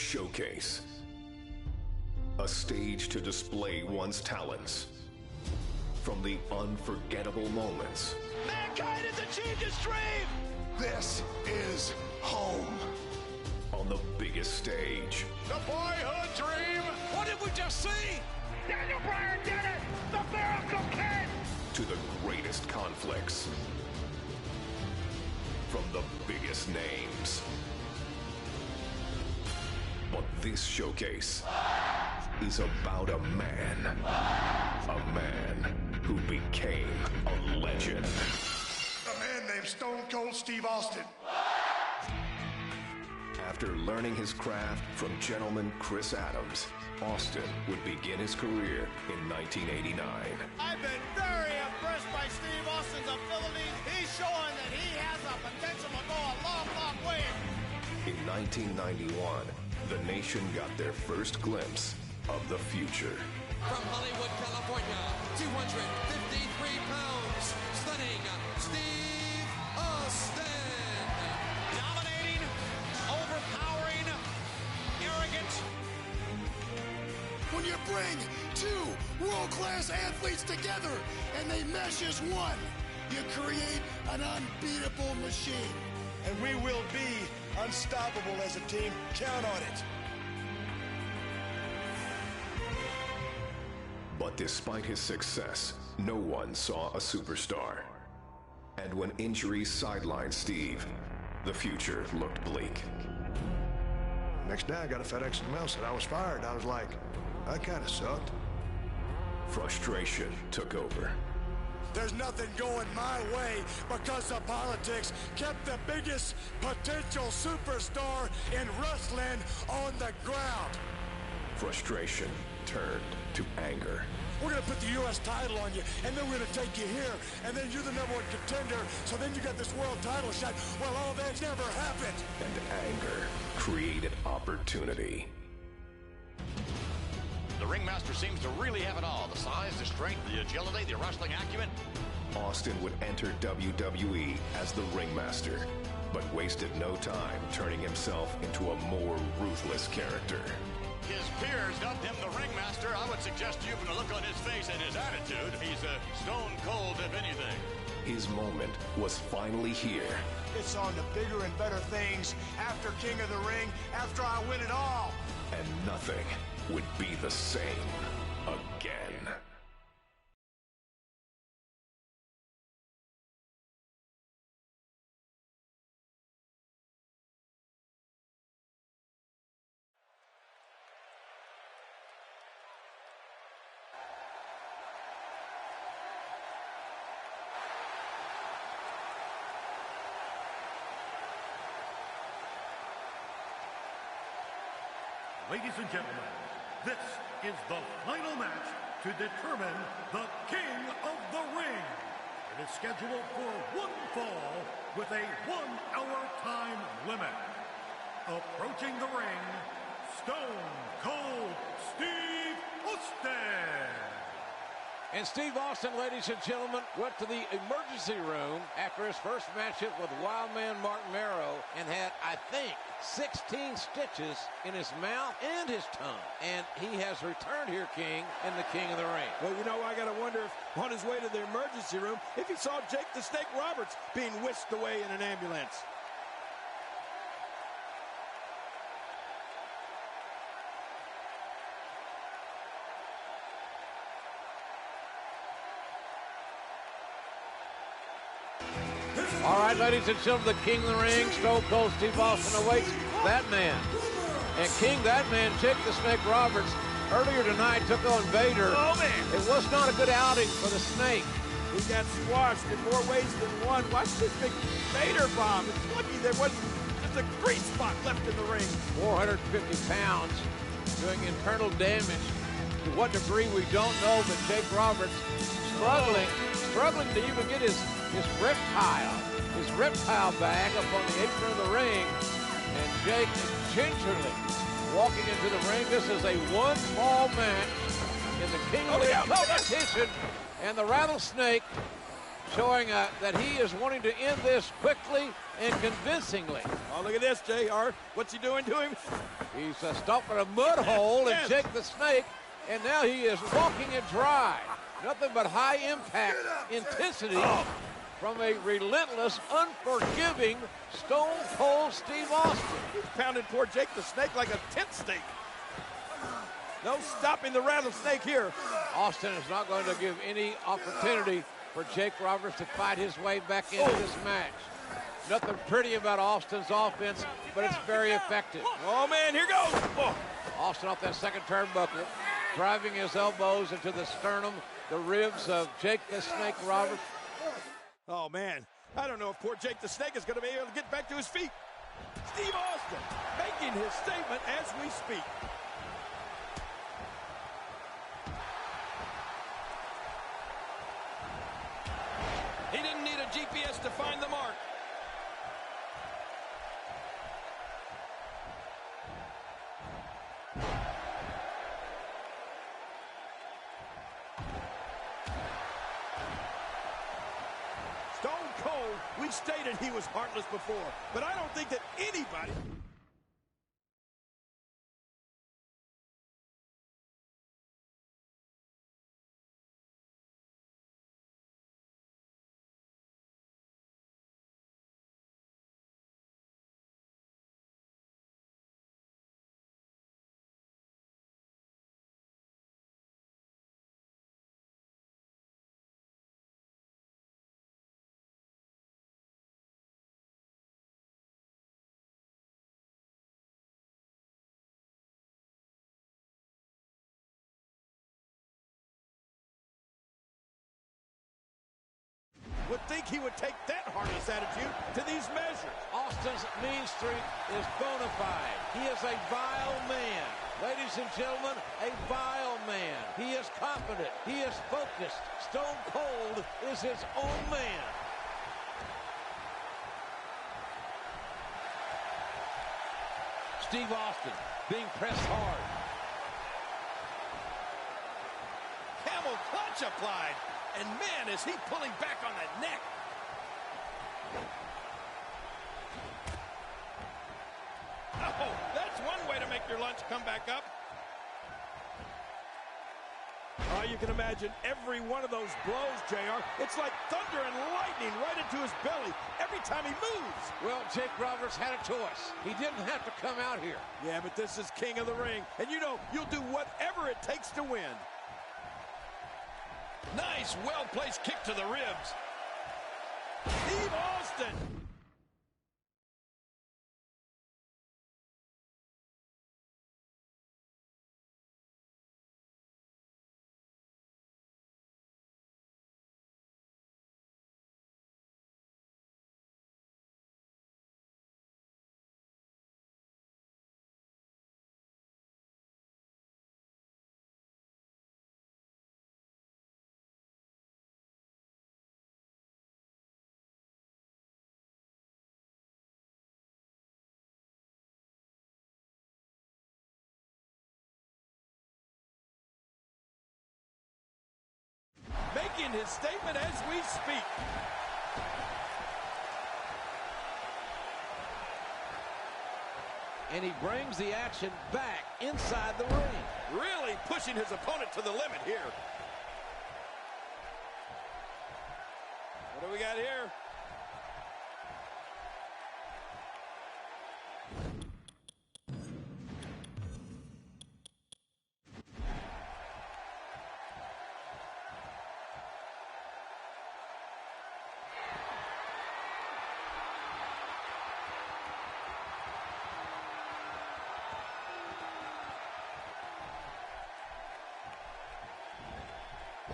Showcase. A stage to display one's talents. From the unforgettable moments. Mankind has achieved his dream! This is home. On the biggest stage. The boyhood dream! What did we just see? Daniel Bryan did it! The Miracle Kid! To the greatest conflicts. From the biggest names. But this showcase is about a man. A man who became a legend. A man named Stone Cold Steve Austin. After learning his craft from gentleman Chris Adams, Austin would begin his career in 1989. I've been very impressed by Steve Austin's abilities. He's showing that he has the potential to go a long, long way. In 1991, the nation got their first glimpse of the future. From Hollywood, California, 253 pounds, stunning Steve Austin. Dominating, overpowering, arrogant. When you bring two world-class athletes together and they mesh as one, you create an unbeatable machine. And we will be unstoppable as a team. Count on it. But despite his success, no one saw a superstar. And when injuries sidelined Steve, the future looked bleak. Next day, I got a FedEx in the mail, said I was fired. I was like, that kind of sucked. Frustration took over. There's nothing going my way because the politics kept the biggest potential superstar in wrestling on the ground. Frustration turned to anger. We're going to put the U.S. title on you, and then we're going to take you here, and then you're the #1 contender, so then you got this world title shot. Well, all that never happened. And anger created opportunity. The ringmaster seems to really have it all. The size, the strength, the agility, the wrestling acumen. Austin would enter WWE as the ringmaster, but wasted no time turning himself into a more ruthless character. His peers dubbed him the ringmaster. I would suggest to you from the look on his face and his attitude, he's a stone cold if anything. His moment was finally here. It's on to bigger and better things after King of the Ring, after I win it all. And nothing would be the same again. Ladies and gentlemen, this is the final match to determine the King of the Ring. It is scheduled for one fall with a 1-hour time limit. Approaching the ring, Stone Cold Steve Austin. And Steve Austin, ladies and gentlemen, went to the emergency room after his first matchup with Wildman Martin Merrow and had, I think, 16 stitches in his mouth and his tongue. And he has returned here, King, in the King of the Ring. Well, you know, I got to wonder if on his way to the emergency room, if he saw Jake the Snake Roberts being whisked away in an ambulance. All right, ladies and gentlemen, the King of the Ring, Stone Cold Steve Austin awaits that man. And King, that man, Jake the Snake Roberts, earlier tonight took on Vader. Oh, man. It was not a good outing for the Snake. He got squashed in more ways than one. Watch this big Vader bomb. It's lucky there wasn't just a grease spot left in the ring. 450 pounds doing internal damage. To what degree, we don't know, but Jake Roberts struggling to even get his reptile bag up on the apron of the ring. And Jake is gingerly walking into the ring. This is a one-fall match in the King of the Ring competition. And the Rattlesnake showing that he is wanting to end this quickly and convincingly. Oh, look at this, JR. What's he doing to him? He's stomping a mud hole in Jake the Snake, and now he is walking it dry. Nothing but high impact intensity from a relentless, unforgiving Stone Cold Steve Austin. He's pounding poor Jake the Snake like a tent stake. No stopping the rattlesnake here. Austin is not going to give any opportunity for Jake Roberts to fight his way back into this match. Nothing pretty about Austin's offense, but it's very effective. Oh, man, here goes. Oh. Austin off that second turnbuckle, driving his elbows into the sternum, the ribs of Jake the Snake Roberts. Oh, man, I don't know if poor Jake the Snake is going to be able to get back to his feet. Steve Austin making his statement as we speak. He didn't need a GPS to find the mark. Stone Cold, we stated he was heartless before, but I don't think that anybody... would think he would take that heartless attitude to these measures. Austin's mean streak is bona fide. He is a vile man. Ladies and gentlemen, a vile man. He is confident. He is focused. Stone Cold is his own man. Steve Austin being pressed hard. Camel clutch applied. And man, is he pulling back on that neck. Oh, that's one way to make your lunch come back up. Oh, you can imagine every one of those blows, JR. It's like thunder and lightning right into his belly every time he moves. Well, Jake Roberts had a choice. He didn't have to come out here. Yeah, but this is King of the Ring. And you know, you'll do whatever it takes to win. Nice, well-placed kick to the ribs. Steve Austin. Making his statement as we speak. And he brings the action back inside the ring. Really pushing his opponent to the limit here. What do we got here?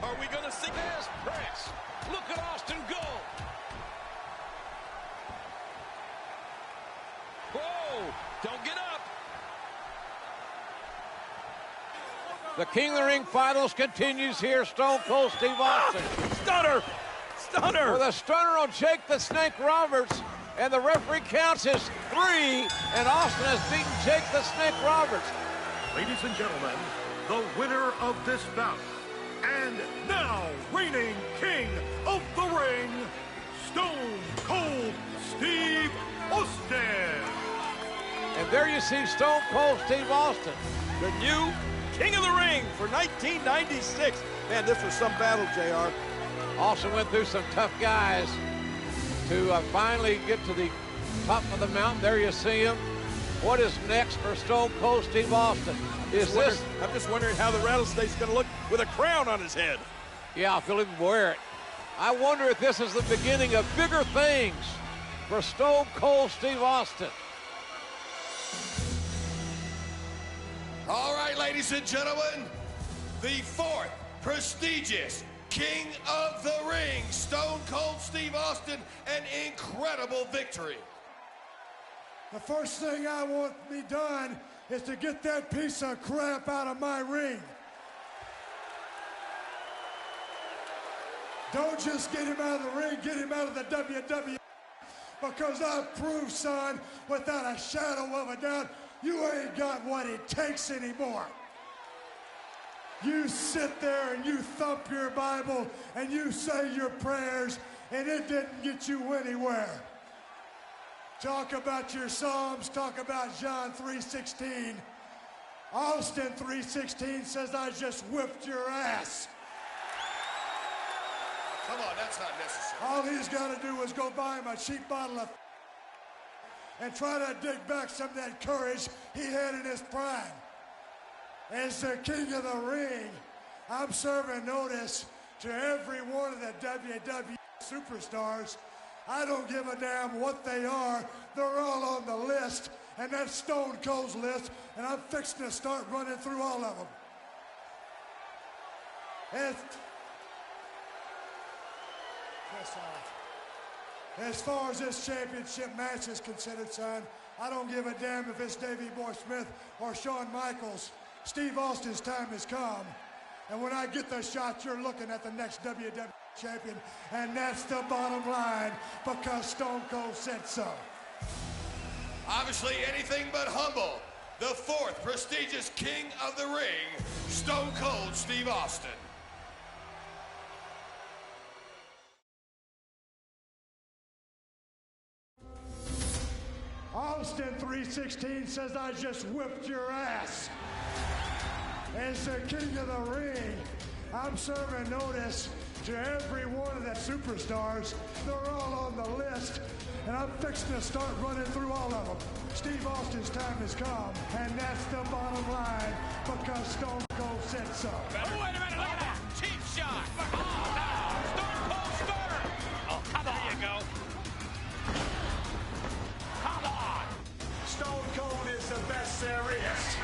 Are we going to see this press? Look at Austin go. Whoa, don't get up. The King of the Ring finals continues here. Stone Cold Steve Austin. Stunner. Stunner. With a stunner on Jake the Snake Roberts. And the referee counts his 3. And Austin has beaten Jake the Snake Roberts. Ladies and gentlemen, the winner of this bout And now, reigning king of the ring, Stone Cold Steve Austin. And there you see Stone Cold Steve Austin. The new king of the ring for 1996. Man, this was some battle, JR. Austin went through some tough guys to finally get to the top of the mountain. There you see him. What is next for Stone Cold Steve Austin? I'm just wondering how the rattlesnake's going to look with a crown on his head. Yeah, if he'll even wear it. I wonder if this is the beginning of bigger things for Stone Cold Steve Austin. All right, ladies and gentlemen, the fourth prestigious King of the Ring, Stone Cold Steve Austin, an incredible victory. The first thing I want to be done is to get that piece of crap out of my ring. Don't just get him out of the ring, get him out of the WWE. Because I've proved, son, without a shadow of a doubt, you ain't got what it takes anymore. You sit there and you thump your Bible and you say your prayers, and it didn't get you anywhere. Talk about your Psalms, talk about John 3:16. Austin 3:16 says, I just whipped your ass. Come on, that's not necessary. All he's got to do is go buy him a cheap bottle of and try to dig back some of that courage he had in his prime. As the king of the ring, I'm serving notice to every one of the WWE superstars. I don't give a damn what they are. They're all on the list, and that's Stone Cold's list, and I'm fixing to start running through all of them. As far as this championship match is considered, son, I don't give a damn if it's Davey Boy Smith or Shawn Michaels. Steve Austin's time has come. And when I get the shot, you're looking at the next WWE champion. And that's the bottom line, because Stone Cold said so. Obviously anything but humble. The fourth prestigious King of the Ring, Stone Cold Steve Austin. Austin 3:16 says, I just whipped your ass. As the king of the ring, I'm serving notice to every one of the superstars. They're all on the list, and I'm fixing to start running through all of them. Steve Austin's time has come, and that's the bottom line, because Stone Cold said so. Oh, wait a minute, look at that. Cheap shot. Oh, no. Stone Cold Stunner. Oh, come on. There you go. Come on. Stone Cold is the best there is.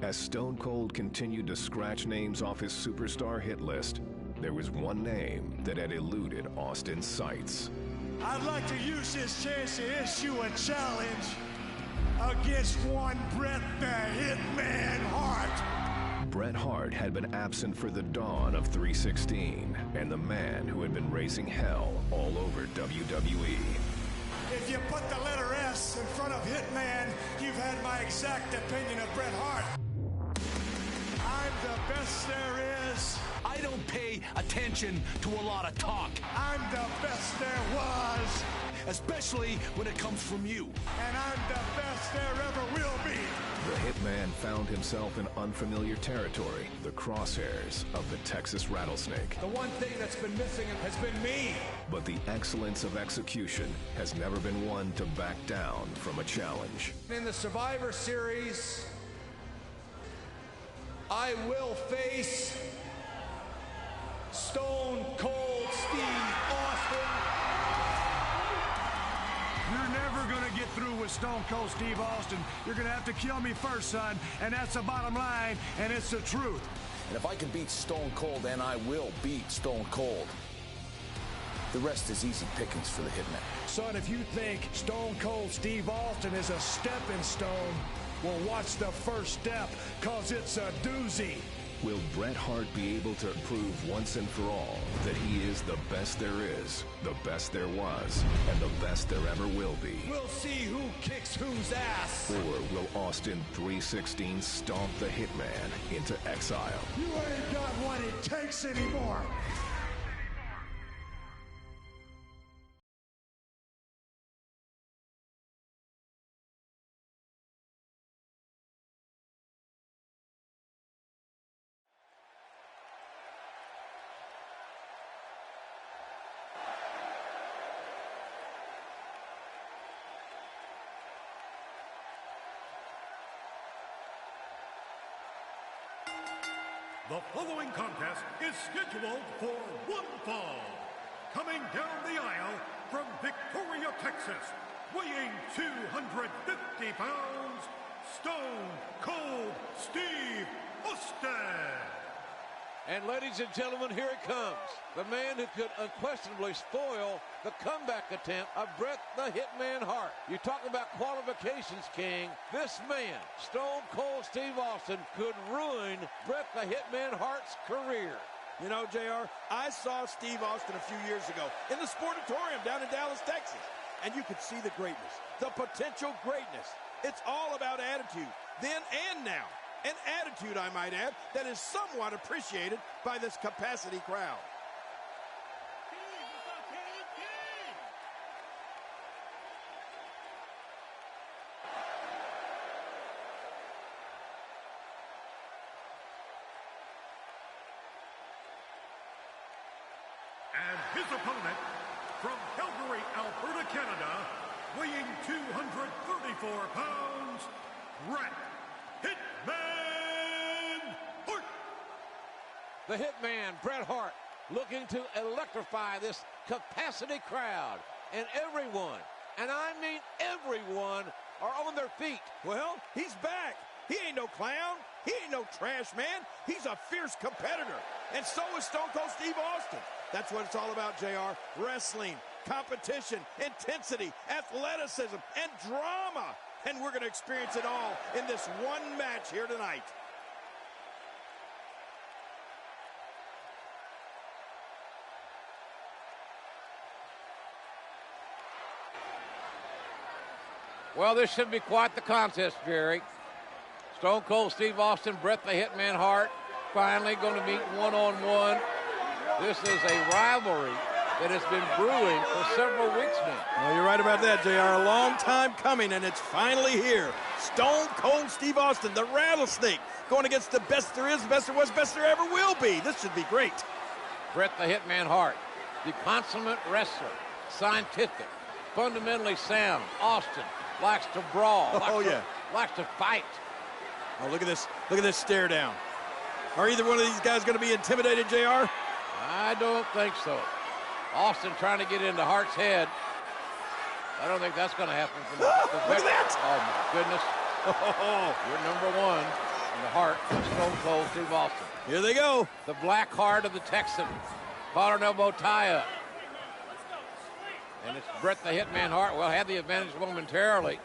As Stone Cold continued to scratch names off his superstar hit list, there was one name that had eluded Austin's sights. I'd like to use this chance to issue a challenge against one Bret the Hitman Hart. Bret Hart had been absent for the dawn of 316, and the man who had been raising hell all over WWE. If you put the letter S in front of Hitman, you've had my exact opinion of Bret Hart. I'm the best there is. I don't pay attention to a lot of talk. I'm the best there was. Especially when it comes from you. And I'm the best there ever will be. The Hitman found himself in unfamiliar territory, the crosshairs of the Texas Rattlesnake. The one thing that's been missing has been me. But the excellence of execution has never been one to back down from a challenge. In the Survivor Series, I will face Stone Cold Steve Austin. You're never going to get through with Stone Cold Steve Austin. You're going to have to kill me first, son. And that's the bottom line, and it's the truth. And if I can beat Stone Cold, then I will beat Stone Cold. The rest is easy pickings for the Hitman. Son, if you think Stone Cold Steve Austin is a stepping stone, well, watch the first step, because it's a doozy. Will Bret Hart be able to prove once and for all that he is the best there is, the best there was, and the best there ever will be? We'll see who kicks whose ass. Or will Austin 316 stomp the Hitman into exile? You ain't got what it takes anymore. The following contest is scheduled for one fall. Coming down the aisle from Victoria, Texas, weighing 250 pounds, Stone Cold Steve Austin. And ladies and gentlemen, here it comes. The man who could unquestionably spoil the comeback attempt of Bret the Hitman Hart. You talk about qualifications, King. This man, Stone Cold Steve Austin, could ruin Bret the Hitman Hart's career. You know, JR, I saw Steve Austin a few years ago in the Sportatorium down in Dallas, Texas. And you could see the greatness, the potential greatness. It's all about attitude, then and now. An attitude, I might add, that is somewhat appreciated by this capacity crowd. And his opponent, from Calgary, Alberta, Canada, weighing 234 pounds, Bret Hitman Hart. The Hitman, Bret Hart, looking to electrify this capacity crowd. And everyone, and I mean everyone, are on their feet. Well, he's back. He ain't no clown. He ain't no trash man. He's a fierce competitor. And so is Stone Cold Steve Austin. That's what it's all about, JR. Wrestling, competition, intensity, athleticism, and drama. And we're going to experience it all in this one match here tonight. Well, this should be quite the contest, Jerry. Stone Cold Steve Austin, Bret the Hitman Hart, finally going to meet one-on-one. This is a rivalry that has been brewing for several weeks now. Well, you're right about that, JR. A long time coming, and it's finally here. Stone Cold Steve Austin, the Rattlesnake, going against the best there is, best there was, best there ever will be. This should be great. Bret the Hitman Hart, the consummate wrestler, scientific, fundamentally sound. Austin likes to brawl. Likes to fight. Oh, look at this. Look at this stare down. Are either one of these guys going to be intimidated, JR? I don't think so. Austin trying to get into Hart's head. I don't think that's going to happen. Look at that! Oh, my goodness. You're number one in the heart of Stone Cold Steve Austin. Here they go. The black heart of the Texan. Collar and elbow tie-up. And it's Bret the Hitman Hart. Well, had the advantage momentarily.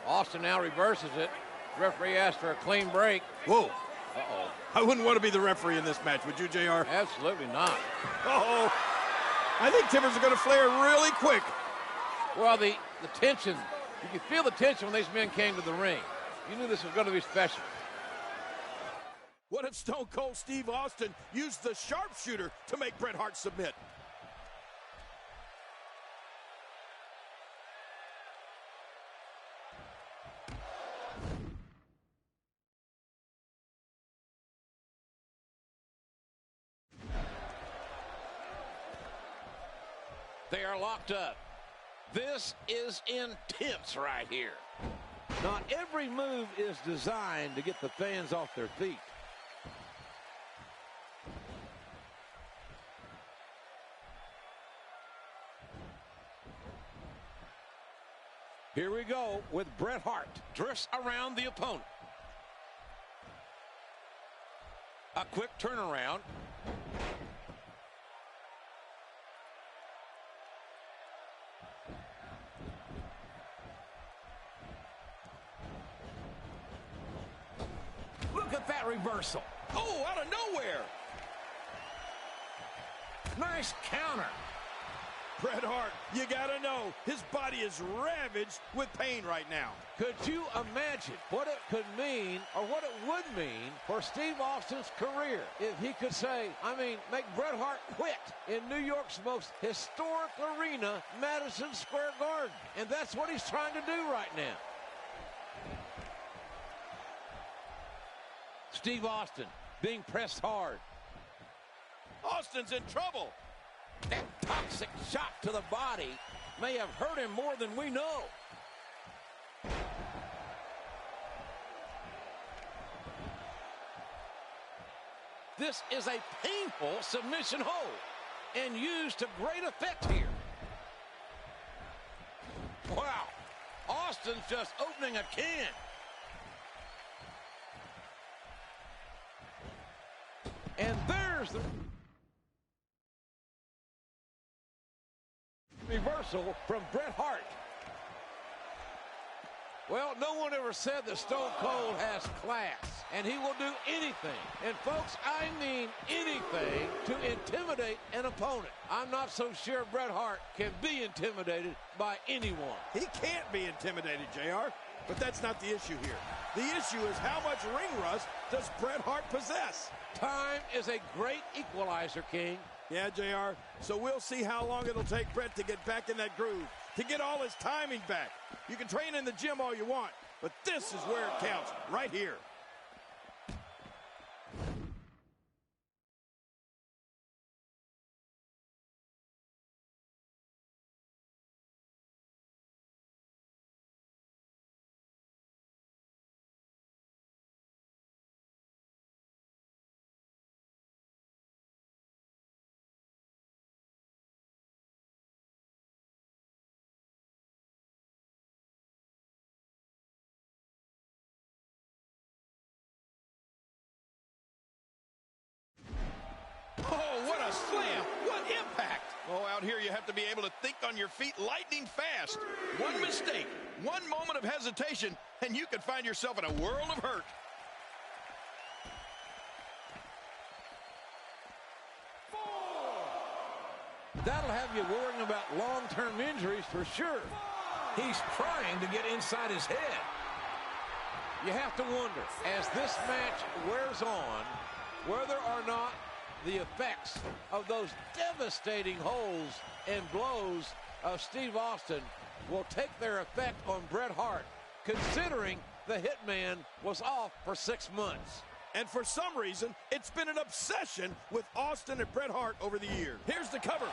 Austin now reverses it. Referee asked for a clean break. Whoa. Uh-oh. I wouldn't want to be the referee in this match, would you, JR? Absolutely not. Uh-oh. I think timbers are going to flare really quick. Well, the tension, you could feel the tension when these men came to the ring. You knew this was going to be special. What if Stone Cold Steve Austin used the sharpshooter to make Bret Hart submit? They are locked up. This is intense right here. Not every move is designed to get the fans off their feet. Here we go with Bret Hart. Drifts around the opponent. A quick turnaround. Look at that reversal. Oh, out of nowhere. Nice counter. Bret Hart, you gotta know, his body is ravaged with pain right now. Could you imagine what it could mean, or what it would mean, for Steve Austin's career if he could say, make Bret Hart quit in New York's most historic arena, Madison Square Garden? And that's what he's trying to do right now. Steve Austin being pressed hard. Austin's in trouble. That toxic shot to the body may have hurt him more than we know. This is a painful submission hold and used to great effect here. Wow, Austin's just opening a can. And there's the reversal from Bret Hart. Well, no one ever said that Stone Cold has class, and he will do anything, and folks, I mean anything, to intimidate an opponent. I'm not so sure Bret Hart can be intimidated by anyone. He can't be intimidated, JR, but that's not the issue here. The issue is how much ring rust does Bret Hart possess? Time is a great equalizer, King. Yeah, JR, so we'll see how long it'll take Bret to get back in that groove, to get all his timing back. You can train in the gym all you want, but this is where it counts, right here. Oh, what a slam! What impact! Oh, out here you have to be able to think on your feet lightning fast. One mistake, one moment of hesitation, and you could find yourself in a world of hurt. That'll have you worrying about long-term injuries for sure. He's trying to get inside his head. You have to wonder, as this match wears on, whether or not the effects of those devastating holds and blows of Steve Austin will take their effect on Bret Hart, considering the Hitman was off for 6 months. And for some reason, it's been an obsession with Austin and Bret Hart over the years. Here's the cover.